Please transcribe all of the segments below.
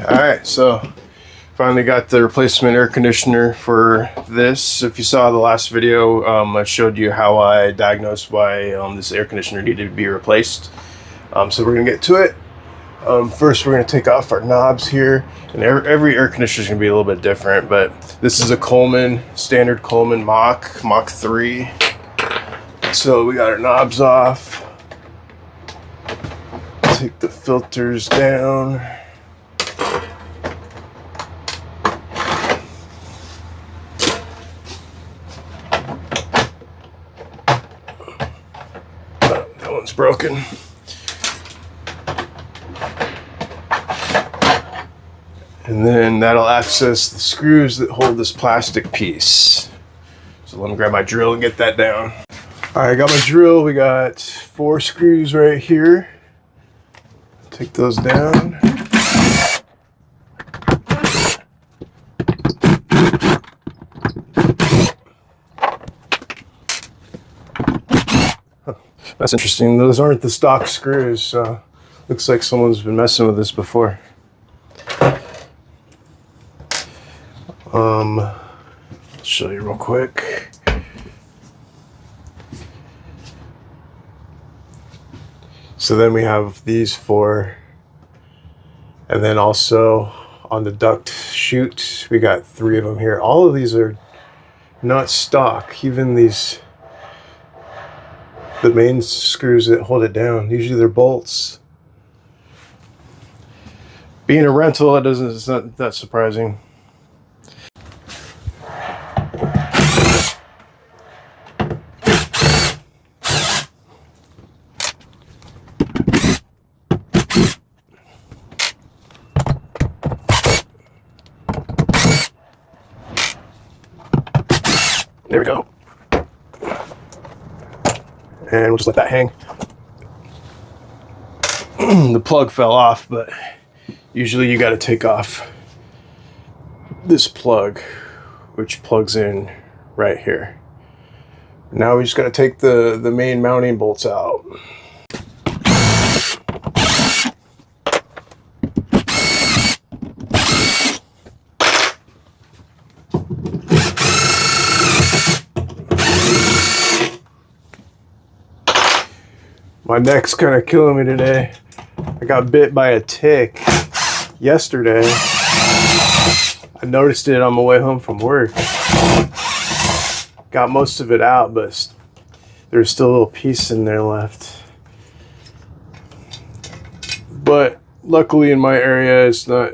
Alright, so finally got the replacement air conditioner for this. If you saw the last video, I showed you how I diagnosed why this air conditioner needed to be replaced. So we're going to get to it. First, we're going to take off our knobs here. And every air conditioner is going to be a little bit different, but this is a Coleman, standard Coleman Mach 3. So we got our knobs off. Take the filters down. That one's broken. And then that'll access the screws that hold this plastic piece. So let me grab my drill and get that down. All right, I got my drill. We got 4 screws right here. Take those down. That's interesting. Those aren't the stock screws, so looks like someone's been messing with this before. I'll show you real quick. So then we have these 4, and then also on the duct chute we got 3 of them here. All of these are not stock, even the main screws that hold it down. Usually they're bolts. Being a rental, it's not that surprising. There we go. And we'll just let that hang. The plug fell off, but usually you got to take off this plug, which plugs in right here. Now we just got to take the main mounting bolts out. My neck's kind of killing me today. I got bit by a tick yesterday. I noticed it on my way home from work. Got most of it out, but there's still a little piece in there left. But luckily in my area, it's not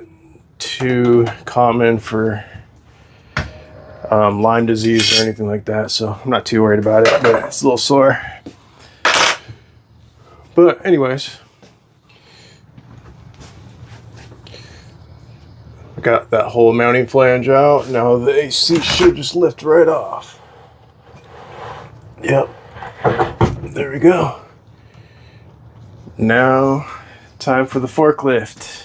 too common for Lyme disease or anything like that, so I'm not too worried about it, but it's a little sore. But anyways, I got that whole mounting flange out. Now the AC should just lift right off. Yep, there we go. Now, time for the forklift.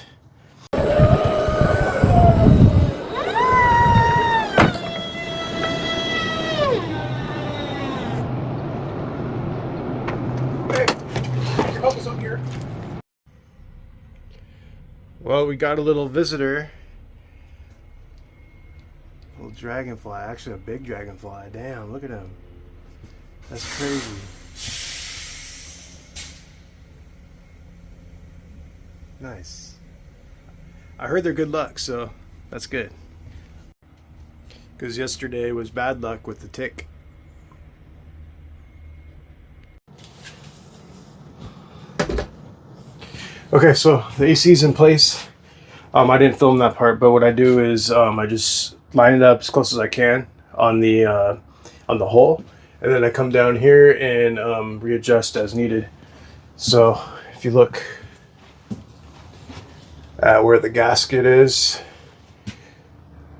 Well, we got a little visitor. A little dragonfly, actually a big dragonfly. Damn, look at him. That's crazy. Nice. I heard they're good luck, so that's good. Because yesterday was bad luck with the tick. Okay, so the AC's in place. I didn't film that part, but what I do is I just line it up as close as I can on the hole, and then I come down here and readjust as needed. So if you look at where the gasket is,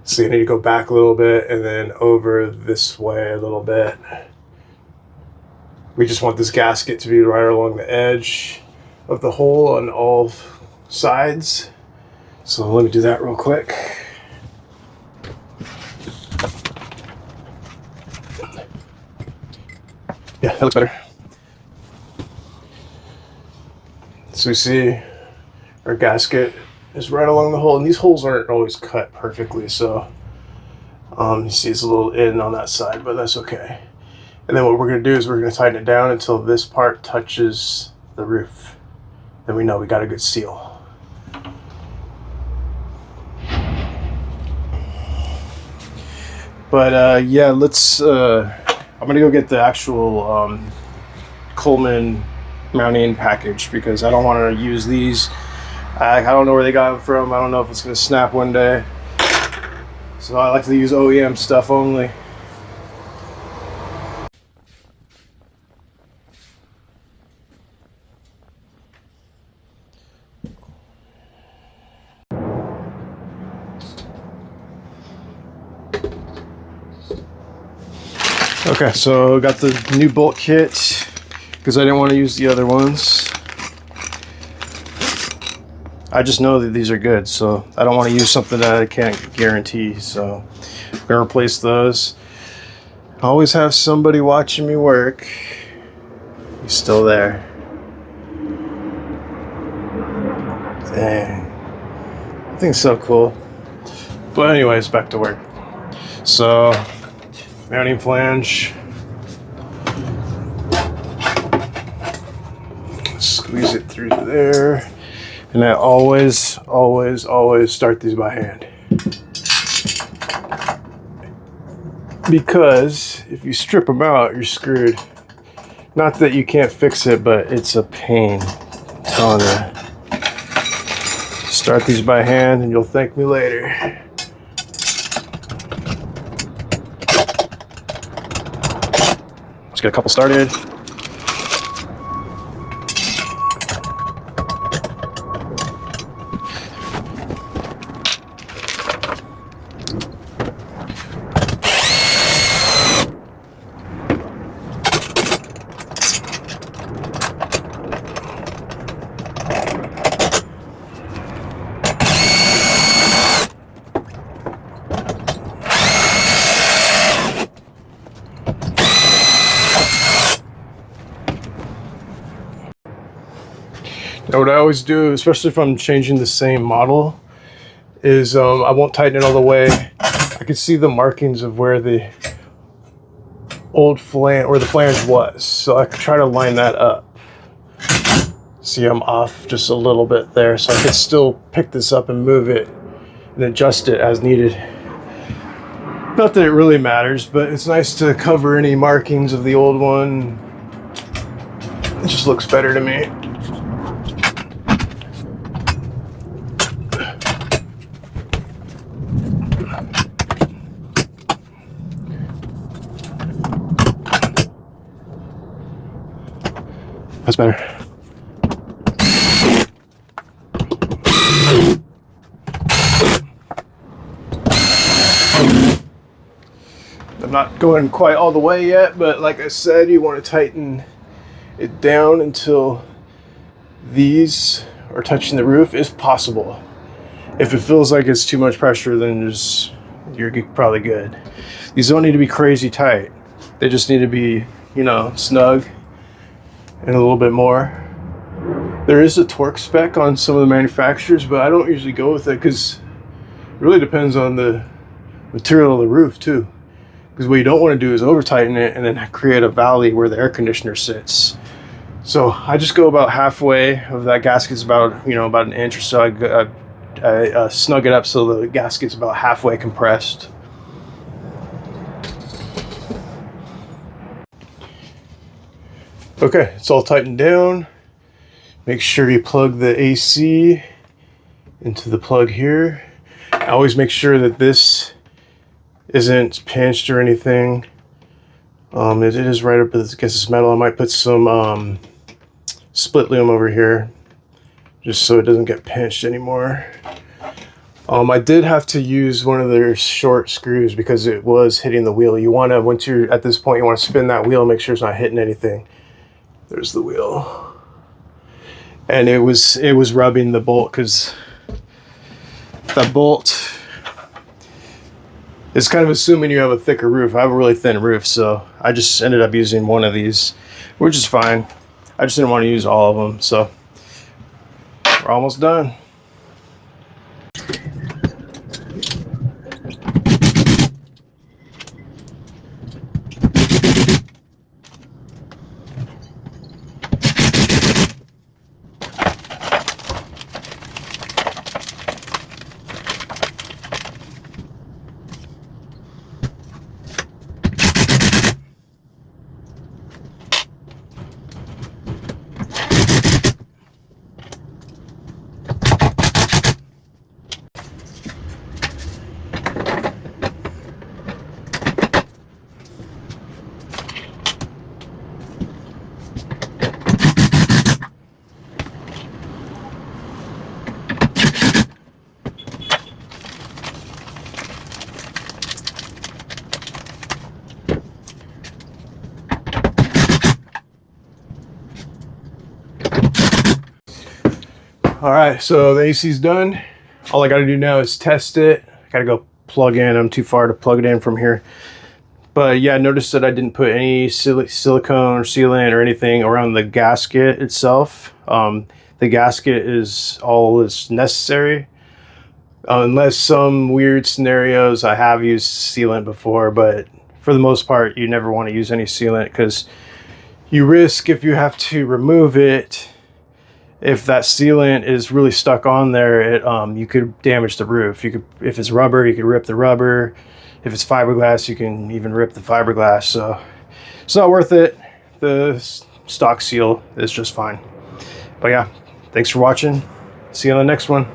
so you need to go back a little bit and then over this way a little bit. We just want this gasket to be right along the edge of the hole on all sides. So let me do that real quick. Yeah, that looks better. So we see our gasket is right along the hole, and these holes aren't always cut perfectly, so you see it's a little in on that side, but that's okay. And then what we're going to do is we're going to tighten it down until this part touches the roof. Then we know we got a good seal. But yeah, let's I'm gonna go get the actual Coleman mounting package, because I don't want to use these. I don't know where they got them from. I don't know if it's gonna snap one day, so I like to use OEM stuff only. Okay, so got the new bolt kit because I didn't want to use the other ones. I just know that these are good, so I don't want to use something that I can't guarantee. So I'm gonna replace those. I always have somebody watching me work. He's still there. Dang, I think it's so cool. But anyways, back to work. So mounting flange. Squeeze it through there. And I always start these by hand. Because if you strip them out, you're screwed. Not that you can't fix it, but it's a pain. I'm telling you. Start these by hand and you'll thank me later. Get a couple started. Now what I always do, especially if I'm changing the same model, is I won't tighten it all the way. I can see the markings of where the old flange, where the flange was, so I can try to line that up. See, I'm off just a little bit there, so I can still pick this up and move it and adjust it as needed. Not that it really matters, but it's nice to cover any markings of the old one. It just looks better to me. That's better. I'm not going quite all the way yet, but like I said, you want to tighten it down until these are touching the roof if possible. If it feels like it's too much pressure, then you're probably good. These don't need to be crazy tight. They just need to be, you know, snug and a little bit more. There is a torque spec on some of the manufacturers, but I don't usually go with it because it really depends on the material of the roof too. Because what you don't want to do is over tighten it and then create a valley where the air conditioner sits. So I just go about halfway of that gasket's about, you know, about an inch or so. I snug it up so the gasket's about halfway compressed. Okay, it's all tightened down. Make sure you plug the AC into the plug here. I always make sure that this isn't pinched or anything. It is right up against this metal. I might put some split loom over here just so it doesn't get pinched anymore. I did have to use one of their short screws because it was hitting the wheel. You want to, once you're at this point, you want to spin that wheel and make sure it's not hitting anything. There's the wheel. And it was rubbing the bolt because that bolt is kind of assuming you have a thicker roof. I have a really thin roof, so I just ended up using one of these, which is fine. I just didn't want to use all of them, so we're almost done. All right, so the AC's done. All I got to do now is test it. I got to go plug in. I'm too far to plug it in from here. But yeah, notice that I didn't put any silicone or sealant or anything around the gasket itself. The gasket is all that's necessary. Unless some weird scenarios, I have used sealant before, but for the most part, you never want to use any sealant because you risk, if you have to remove it, if that sealant is really stuck on there, you could damage the roof. You could, if it's rubber, you could rip the rubber. If it's fiberglass, you can even rip the fiberglass. So it's not worth it. The stock seal is just fine. But yeah, thanks for watching. See you on the next one.